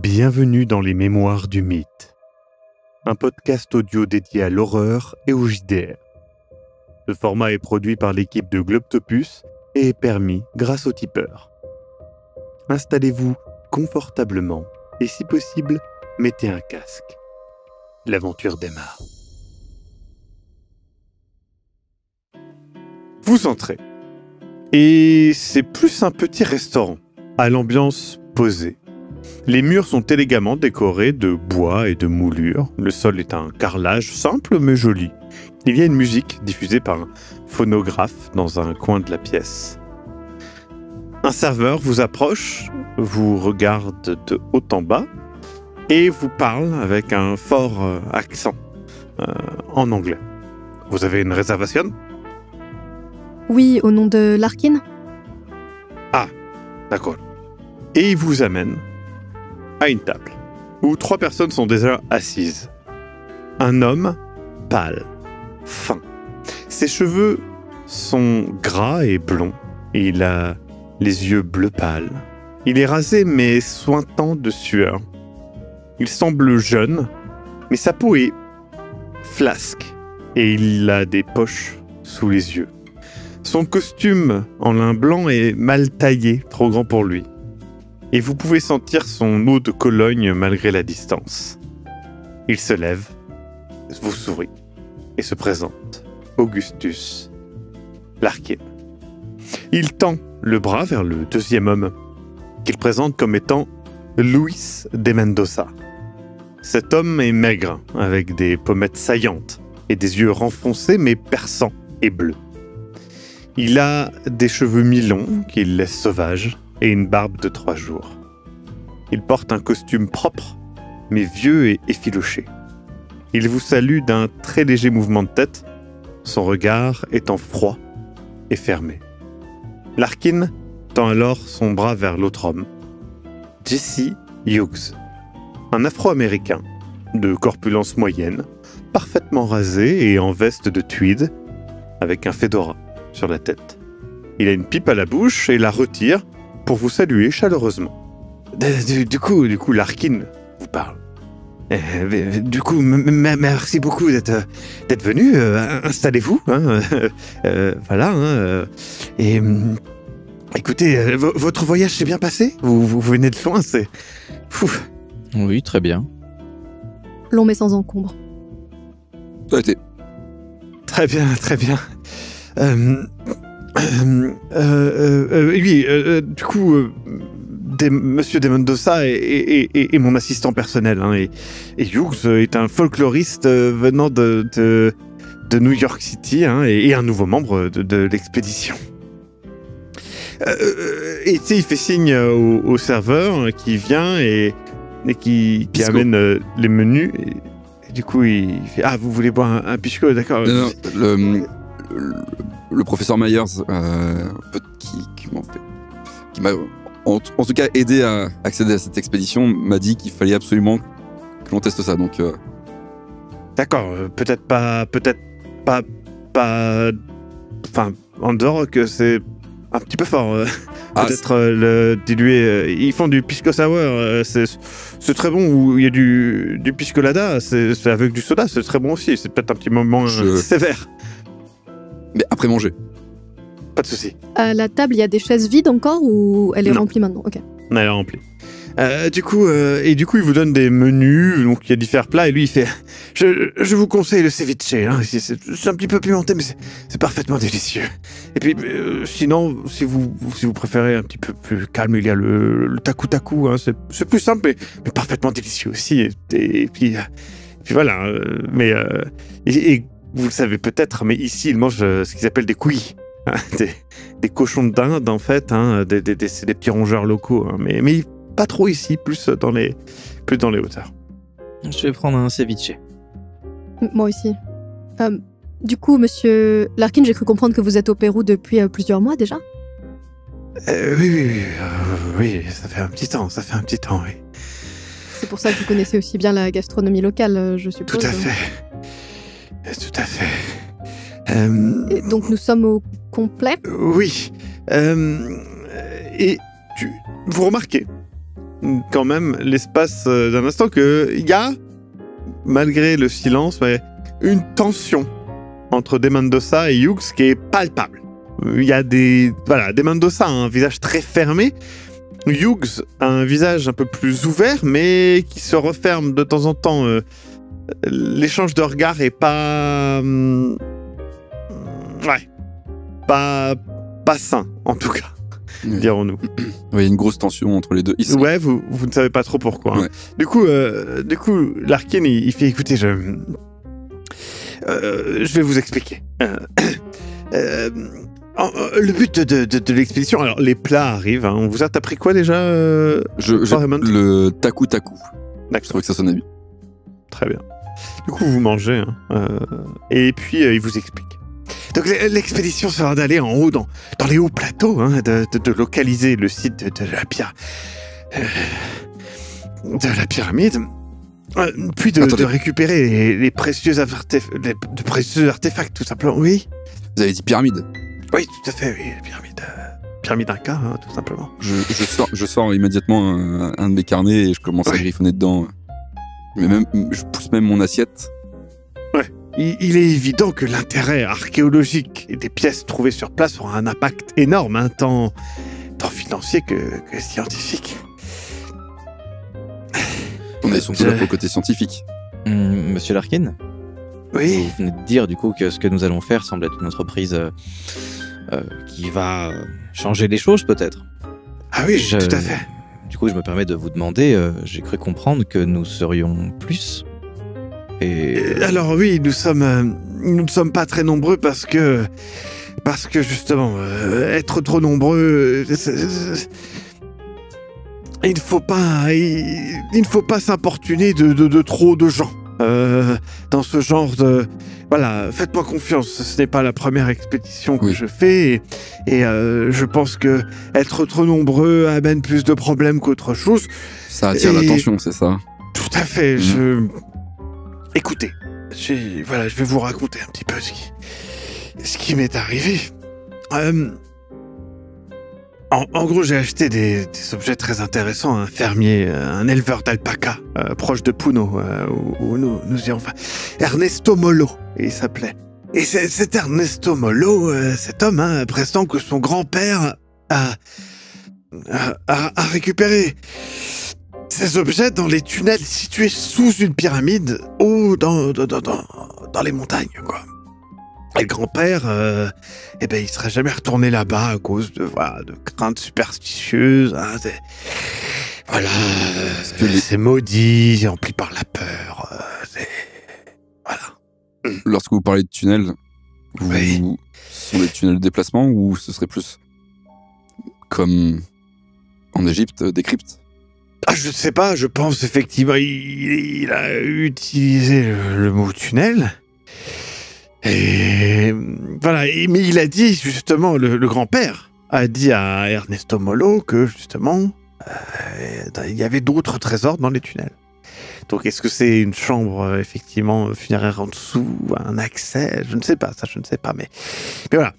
Bienvenue dans les Mémoires du Mythe, un podcast audio dédié à l'horreur et au JDR. Ce format est produit par l'équipe de Globtopus et est permis grâce au tipeur. Installez-vous confortablement et si possible, mettez un casque. L'aventure démarre. Vous entrez. Et c'est plus un petit restaurant, à l'ambiance posée. Les murs sont élégamment décorés de bois et de moulures. Le sol est un carrelage simple mais joli. Il y a une musique diffusée par un phonographe dans un coin de la pièce. Un serveur vous approche, vous regarde de haut en bas et vous parle avec un fort accent en anglais. Vous avez une réservation ? Oui, au nom de Larkin. Ah, d'accord. Et il vous amène à une table où 3 personnes sont déjà assises. Un homme pâle, fin. Ses cheveux sont gras et blonds. Et il a les yeux bleu pâle. Il est rasé mais suintant de sueur. Il semble jeune, mais sa peau est flasque et il a des poches sous les yeux. Son costume en lin blanc est mal taillé, trop grand pour lui. Et vous pouvez sentir son eau de Cologne malgré la distance. Il se lève, vous sourit et se présente. Augustus Larkin. Il tend le bras vers le deuxième homme, qu'il présente comme étant Luis de Mendoza. Cet homme est maigre, avec des pommettes saillantes et des yeux renfoncés mais perçants et bleus. Il a des cheveux mi-longs qu'il laisse sauvages et une barbe de 3 jours. Il porte un costume propre, mais vieux et effiloché. Il vous salue d'un très léger mouvement de tête, son regard étant froid et fermé. Larkin tend alors son bras vers l'autre homme, Jesse Hughes, un Afro-Américain de corpulence moyenne, parfaitement rasé et en veste de tweed, avec un fedora sur la tête. Il a une pipe à la bouche et la retire pour vous saluer chaleureusement. Du coup, Larkin vous parle. Du coup, merci beaucoup d'être venu. Installez-vous. Voilà. Et écoutez, votre voyage s'est bien passé ? Vous venez de loin, c'est... Fou. Oui, très bien. Long mais sans encombre. Ça a été. Très bien. Oui, du coup, Monsieur de Mendoza est mon assistant personnel, hein, et Hughes est un folkloriste venant de New York City, hein, et un nouveau membre de l'expédition. Et tu sais, il fait signe au serveur qui vient et qui amène les menus. Et du coup, il fait « Ah, vous voulez boire un pisco, d'accord ?» Non, le professeur Myers, qui m'a en tout cas aidé à accéder à cette expédition, m'a dit qu'il fallait absolument que l'on teste ça. Donc, d'accord, peut-être pas. Enfin, en dehors que c'est un petit peu fort. Peut-être le diluer. Ils font du pisco sour, c'est très bon. Ou il y a du piscolada, c'est avec du soda, c'est très bon aussi. C'est peut-être un petit moment sévère. Mais après manger. Pas de souci. À la table, il y a des chaises vides encore ou elle est Non. remplie maintenant ? Ok. Elle est remplie. Du coup, il vous donne des menus, donc il y a différents plats, et lui, il fait « Je vous conseille le ceviche, hein, c'est un petit peu pimenté, mais c'est parfaitement délicieux. Et puis, sinon, si vous préférez un petit peu plus calme, il y a le taku-taku, hein, c'est plus simple, mais parfaitement délicieux aussi. Et puis voilà, et vous le savez peut-être, mais ici, ils mangent ce qu'ils appellent des couilles. Des cochons d'Inde, en fait, hein, c'est des petits rongeurs locaux, hein, mais pas trop ici, plus dans les hauteurs. Je vais prendre un ceviche. Moi aussi. Du coup, monsieur Larkin, j'ai cru comprendre que vous êtes au Pérou depuis plusieurs mois déjà ? Oui, ça fait un petit temps, oui. C'est pour ça que vous connaissez aussi bien la gastronomie locale, je suppose. Tout à fait. Et donc nous sommes au complet ? Oui. Et vous remarquez quand même l'espace d'un instant qu'il y a, malgré le silence, une tension entre De Mendoza et Hughes qui est palpable. Il y a De Mendoza a un visage très fermé. Hughes a un visage un peu plus ouvert, mais qui se referme de temps en temps. L'échange de regards est pas... pas sain, en tout cas, dirons-nous. Il y a une grosse tension entre les deux. Ouais, vous ne savez pas trop pourquoi. Ouais. Du coup, Larkin, il fait, écoutez, je vais vous expliquer. Le but de l'expédition, alors les plats arrivent, hein. On vous a appris quoi déjà le taku taku. D'accord. Je trouvais que ça sonnait bien. Très bien. Du coup, vous mangez, hein. Et puis il vous explique. Donc l'expédition sera d'aller en haut, dans les hauts plateaux, hein, de localiser le site de la pyramide, puis de récupérer les précieux artefacts, tout simplement. Oui. Vous avez dit pyramide. Oui, tout à fait, oui, pyramide Inca, hein, tout simplement. Je sors immédiatement un de mes carnets et je commence à griffonner dedans. Mais je pousse même mon assiette. Ouais. Il est évident que l'intérêt archéologique des pièces trouvées sur place aura un impact énorme, hein, tant financier que scientifique. On est surtout là pour le côté scientifique. Monsieur Larkin ? Oui. Vous venez de dire du coup que ce que nous allons faire semble être une entreprise qui va changer les choses peut-être. Ah oui, tout à fait. Du coup, je me permets de vous demander, j'ai cru comprendre que nous serions plus. Alors oui, nous ne sommes pas très nombreux parce que justement, être trop nombreux, il ne faut pas s'importuner de trop de gens. Dans ce genre de... Voilà, faites-moi confiance, ce n'est pas la première expédition que je fais, et je pense que être trop nombreux amène plus de problèmes qu'autre chose. Ça attire l'attention, c'est ça? Tout à fait, Écoutez, je vais vous raconter un petit peu ce qui m'est arrivé. En gros, j'ai acheté des objets très intéressants, un fermier, un éleveur d'alpaca, proche de Puno, où nous y enfin, Ernesto Molo, il s'appelait. Et cet Ernesto Molo, cet homme, hein, prétend que son grand-père a récupéré ces objets dans les tunnels situés sous une pyramide ou dans les montagnes, quoi. Et le grand-père, il serait jamais retourné là-bas à cause de craintes superstitieuses. Hein, c'est maudit, empli par la peur. Voilà. Lorsque vous parlez de tunnels, ce sont des tunnels de déplacement ou ce serait plus comme en Égypte, des cryptes? Je ne sais pas, je pense effectivement il a utilisé le mot tunnel. Et voilà, mais il a dit justement, le grand-père a dit à Ernesto Molo que justement il y avait d'autres trésors dans les tunnels. Donc est-ce que c'est une chambre effectivement funéraire en dessous, un accès? Je ne sais pas, mais voilà.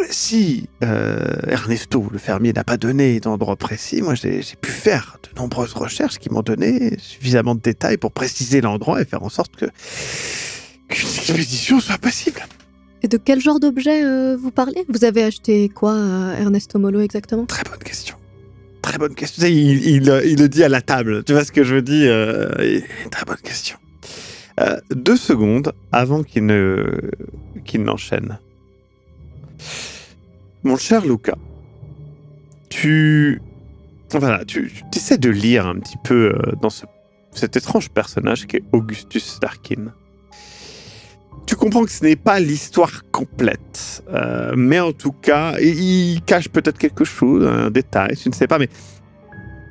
Si Ernesto, le fermier, n'a pas donné d'endroit précis, moi j'ai pu faire de nombreuses recherches qui m'ont donné suffisamment de détails pour préciser l'endroit et faire en sorte qu'une expédition soit possible. Et de quel genre d'objet vous parlez? Vous avez acheté quoi à Ernesto Molo exactement? Très bonne question. Il le dit à la table. Tu vois ce que je veux dire? Très bonne question. 2 secondes avant qu'il n'enchaîne. Mon cher Luca, tu essaies de lire un petit peu dans cet étrange personnage qui est Augustus Larkin. Tu comprends que ce n'est pas l'histoire complète, mais en tout cas, il cache peut-être quelque chose, un détail, je ne sais pas, mais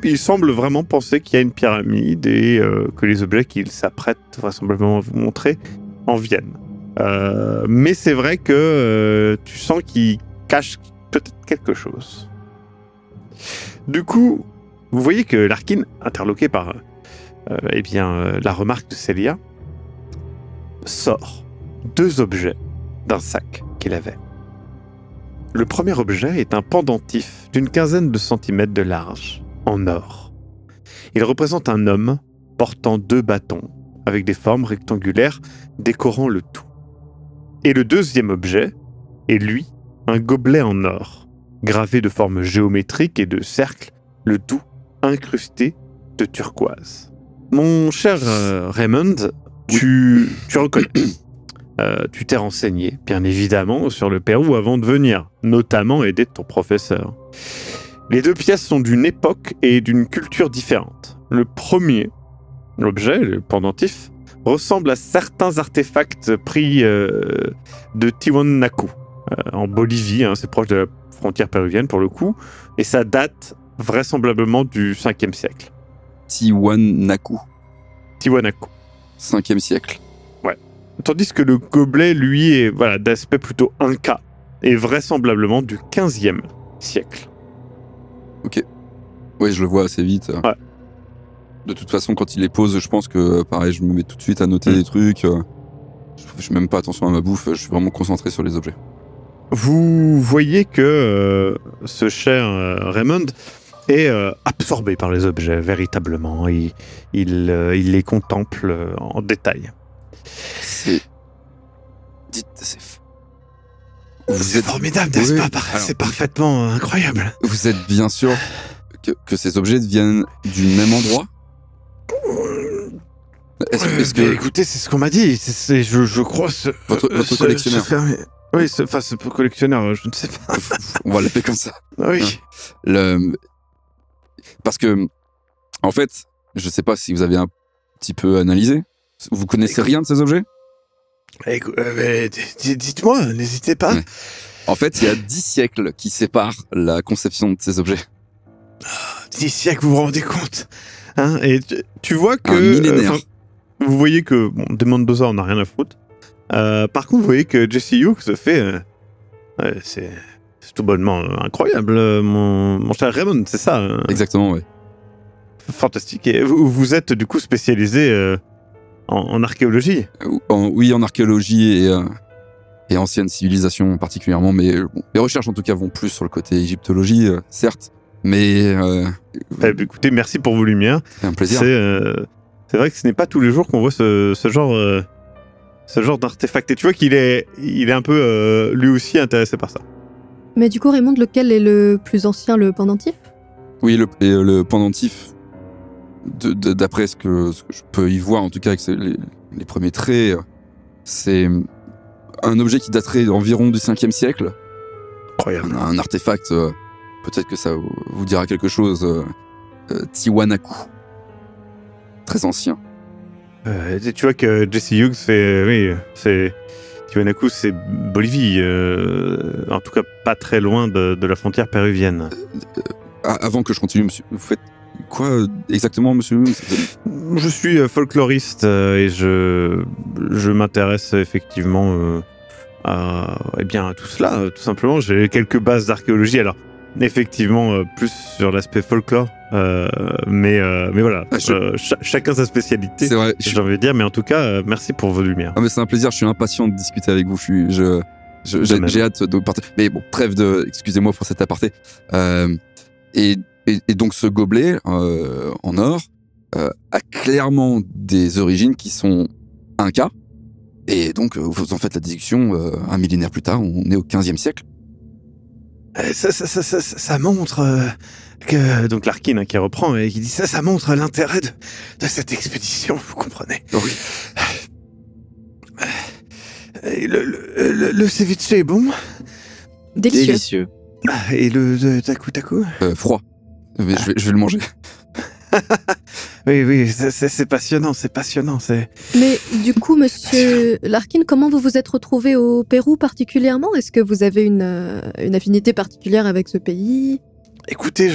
il semble vraiment penser qu'il y a une pyramide et que les objets qu'il s'apprête vraisemblablement à vous montrer en viennent. Mais c'est vrai que tu sens qu'il cache peut-être quelque chose. Du coup, vous voyez que Larkin, interloqué par la remarque de Célia, sort 2 objets d'un sac qu'il avait. Le premier objet est un pendentif d'une 15aine de centimètres de large, en or. Il représente un homme portant 2 bâtons avec des formes rectangulaires décorant le tout. Et le deuxième objet est, lui, un gobelet en or, gravé de formes géométriques et de cercles, le tout incrusté de turquoise. Mon cher Raymond, tu reconnais. Tu t'es renseigné, bien évidemment, sur le Pérou avant de venir, notamment aidé de ton professeur. Les 2 pièces sont d'une époque et d'une culture différentes. Le premier objet, le pendentif, ressemble à certains artefacts pris de Tiwanaku, en Bolivie, hein, c'est proche de la frontière péruvienne pour le coup, et ça date vraisemblablement du 5e siècle. Tiwanaku. 5e siècle. Tandis que le gobelet, lui, est d'aspect plutôt inca, et vraisemblablement du 15e siècle. Ok. Oui, je le vois assez vite. Ouais. De toute façon, quand il les pose, je pense que, pareil, je me mets tout de suite à noter des trucs. Je fais même pas attention à ma bouffe, je suis vraiment concentré sur les objets. Vous voyez que ce cher Raymond est absorbé par les objets, véritablement. Il les contemple en détail. Vous êtes formidable, n'est-ce pas? C'est parfaitement incroyable. Vous êtes bien sûr que ces objets viennent du même endroit? Est-ce que... Écoutez, c'est ce qu'on m'a dit. Je crois... Votre collectionneur. Oui, ce collectionneur, je ne sais pas. On va l'appeler comme ça. Oui. Parce que, en fait, je sais pas si vous avez un petit peu analysé. Vous connaissez rien de ces objets? Dites-moi, n'hésitez pas. Ouais. En fait, il y a 10 siècles qui séparent la conception de ces objets. 10 siècles, vous vous rendez compte, hein? Et tu vois que... Un millénaire. Vous voyez que... Bon, des Mendoza, on n'a rien à foutre. Par contre, vous voyez que Jesse Hughes se fait... c'est tout bonnement incroyable, mon cher Raymond, c'est ça? Exactement, oui. Fantastique. Et vous êtes du coup spécialisé en archéologie? Oui, en archéologie et ancienne civilisation particulièrement, mais bon, les recherches en tout cas vont plus sur le côté égyptologie, certes, mais... écoutez, merci pour vos lumières. C'est un plaisir. C'est vrai que ce n'est pas tous les jours qu'on voit ce genre d'artefact. Et tu vois qu'il est un peu lui aussi intéressé par ça. Mais du coup, Raymond, lequel est le plus ancien, le pendentif? Oui, le pendentif, d'après ce que je peux y voir, en tout cas avec les premiers traits, c'est un objet qui daterait environ du 5e siècle. Incroyable. Un artefact, peut-être que ça vous dira quelque chose, Tiwanaku. Très ancien. Tu vois que Jesse Hughes, c'est Tiwanaku, c'est Bolivie, en tout cas pas très loin de la frontière péruvienne. Avant que je continue, monsieur, vous faites quoi exactement, monsieur? Je suis folkloriste et je m'intéresse effectivement à tout cela, tout simplement. J'ai quelques bases d'archéologie, alors effectivement plus sur l'aspect folklore, mais voilà, chacun sa spécialité. C'est vrai. J'ai envie de dire, mais en tout cas, merci pour vos lumières. Ah, mais c'est un plaisir, je suis impatient de discuter avec vous. J'ai hâte de partir. Mais bon, trêve excusez-moi pour cet aparté. Et donc ce gobelet en or a clairement des origines qui sont incas. Et donc vous en faites la déduction, un millénaire plus tard, on est au 15e siècle. Ça montre que... Donc Larkin qui reprend et qui dit ça montre l'intérêt de cette expédition, vous comprenez. Oui. Le ceviche est bon? Délicieux. Et le taku? Froid. Mais je vais le manger. Oui, c'est passionnant, Mais du coup, monsieur Larkin, comment vous vous êtes retrouvé au Pérou particulièrement? Est-ce que vous avez une affinité particulière avec ce pays? Écoutez,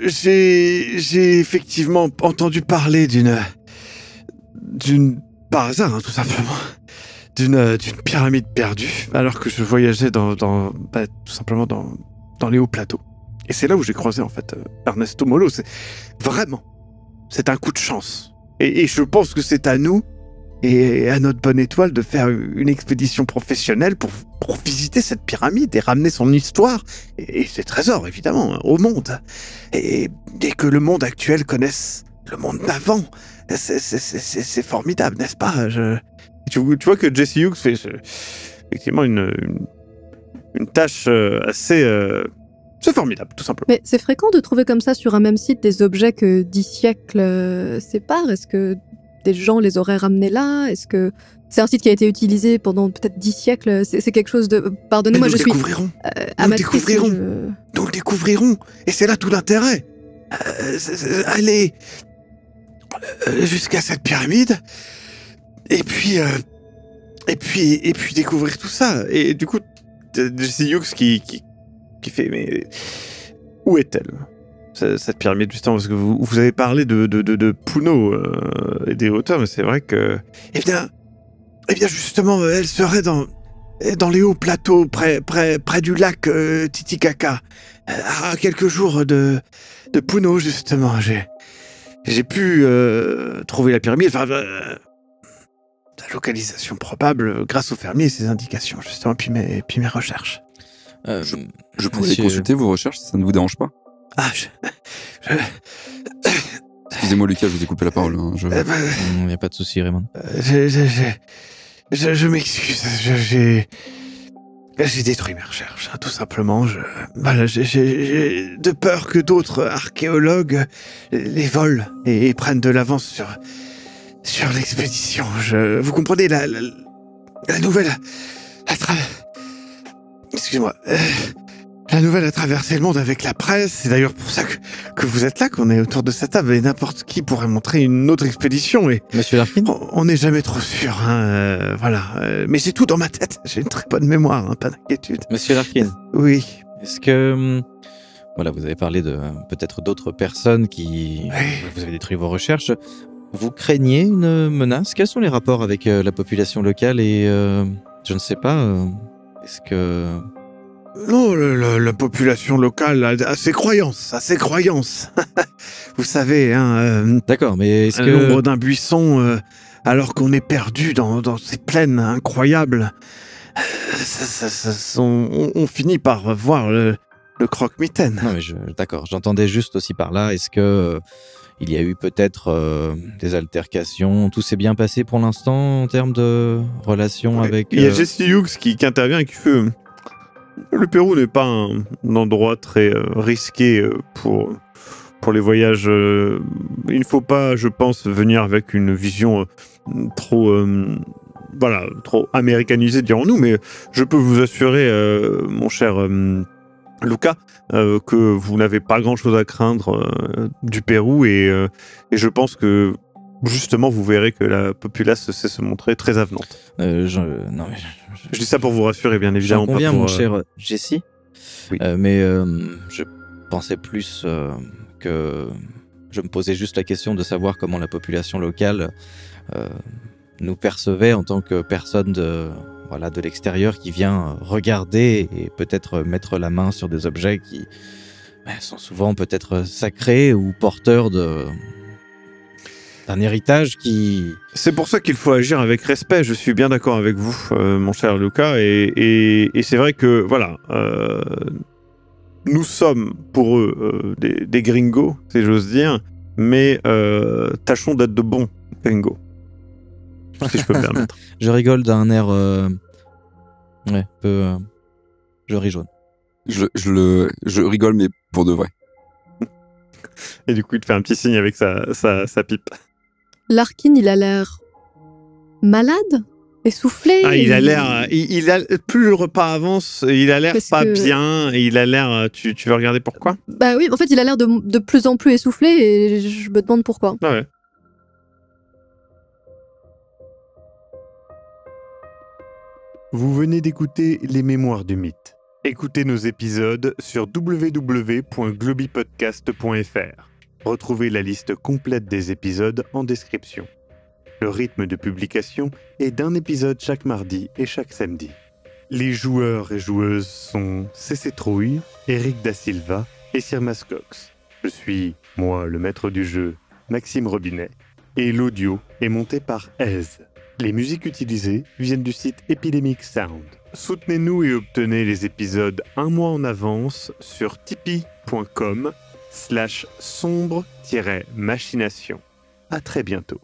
j'ai effectivement entendu parler d'une par hasard, hein, tout simplement, d'une pyramide perdue, alors que je voyageais tout simplement dans les hauts plateaux. Et c'est là où j'ai croisé, en fait, Ernesto Molo. C'est un coup de chance. Et je pense que c'est à nous, et à notre bonne étoile, de faire une expédition professionnelle pour pour visiter cette pyramide et ramener son histoire et ses trésors, évidemment, au monde. Et que le monde actuel connaisse le monde d'avant. C'est formidable, n'est-ce pas? Tu vois que Jesse Hughes fait effectivement une tâche assez... c'est formidable, tout simplement. Mais c'est fréquent de trouver comme ça sur un même site des objets que 10 siècles séparent. Est-ce que des gens les auraient ramenés là? Est-ce que c'est un site qui a été utilisé pendant peut-être 10 siècles? C'est quelque chose de... Pardonnez-moi, je suis amatrice. Nous le découvrirons. Et c'est là tout l'intérêt. Allez jusqu'à cette pyramide. Et puis découvrir tout ça. Et du coup, Jesse Hughes qui fait, mais où est-elle, cette pyramide, justement, parce que vous avez parlé de Puno et des hauteurs, mais c'est vrai que, eh bien, justement, elle serait dans les hauts plateaux, près du lac Titicaca, à quelques jours de Puno, justement. J'ai pu trouver la pyramide, enfin, la localisation probable grâce aux fermiers et ses indications, justement, puis mes recherches. Je pourrais consulter vos recherches si ça ne vous dérange pas. Excusez-moi, Lucas, je vous ai coupé la parole. Il n'y a pas de souci, Raymond. Je m'excuse. J'ai détruit mes recherches, hein, tout simplement. J'ai de peur que d'autres archéologues les volent et prennent de l'avance sur l'expédition. Vous comprenez, la nouvelle... Excuse-moi. La nouvelle a traversé le monde avec la presse. C'est d'ailleurs pour ça que vous êtes là, qu'on est autour de cette table. Et n'importe qui pourrait montrer une autre expédition. Et Monsieur Larkin ? On n'est jamais trop sûr. Hein, voilà. Mais j'ai tout dans ma tête. J'ai une très bonne mémoire, hein, pas d'inquiétude. Monsieur Larkin ? Oui. Est-ce que... Voilà, vous avez parlé de peut-être d'autres personnes qui... Oui. Vous avez détruit vos recherches. Vous craignez une menace ? Quels sont les rapports avec la population locale et... je ne sais pas... Est-ce que... Non, la population locale a ses croyances, Vous savez, hein... D'accord, mais est-ce que... L'ombre d'un buisson, alors qu'on est perdu dans ces plaines incroyables, on finit par voir le croque-mitaine. Non, mais d'accord, j'entendais juste aussi par là. Est-ce que... il y a eu peut-être des altercations. Tout s'est bien passé pour l'instant en termes de relations avec... Il y a Jesse Hughes qui intervient et qui fait... Le Pérou n'est pas un endroit très risqué pour les voyages. Il ne faut pas, je pense, venir avec une vision trop américanisée, dirons-nous. Mais je peux vous assurer, mon cher... Luca, que vous n'avez pas grand-chose à craindre du Pérou et je pense que justement vous verrez que la populace sait se montrer très avenante. Je dis ça pour vous rassurer, bien évidemment. J'en conviens, mon cher Jesse, oui. Mais je pensais plus que je me posais juste la question de savoir comment la population locale nous percevait en tant que personne de l'extérieur qui vient regarder et peut-être mettre la main sur des objets qui sont souvent peut-être sacrés ou porteurs d'un héritage qui... C'est pour ça qu'il faut agir avec respect, je suis bien d'accord avec vous, mon cher Luca, et c'est vrai que, voilà, nous sommes pour eux des gringos, si j'ose dire, mais tâchons d'être de bons gringos. Si je peux me permettre. Je rigole d'un air peu je ris jaune. Je rigole, mais pour de vrai. Et du coup, il te fait un petit signe avec sa pipe. Larkin, il a l'air malade, essoufflé. Ah, il a l'air... plus le repas avance, il a l'air bien, et il a l'air... Tu veux regarder pourquoi ? Bah oui, en fait, il a l'air de plus en plus essoufflé, et je me demande pourquoi. Ah ouais. Vous venez d'écouter Les Mémoires du Mythe. Écoutez nos épisodes sur www.globipodcast.fr. Retrouvez la liste complète des épisodes en description. Le rythme de publication est d'un épisode chaque mardi et chaque samedi. Les joueurs et joueuses sont CC Trouille, Eric Da Silva et Sirmas Cox. Je suis, moi, le maître du jeu, Maxime Robinet, et l'audio est monté par Aise. Les musiques utilisées viennent du site Epidemic Sound. Soutenez-nous et obtenez les épisodes un mois en avance sur tipeee.com/sombre-machination. À très bientôt.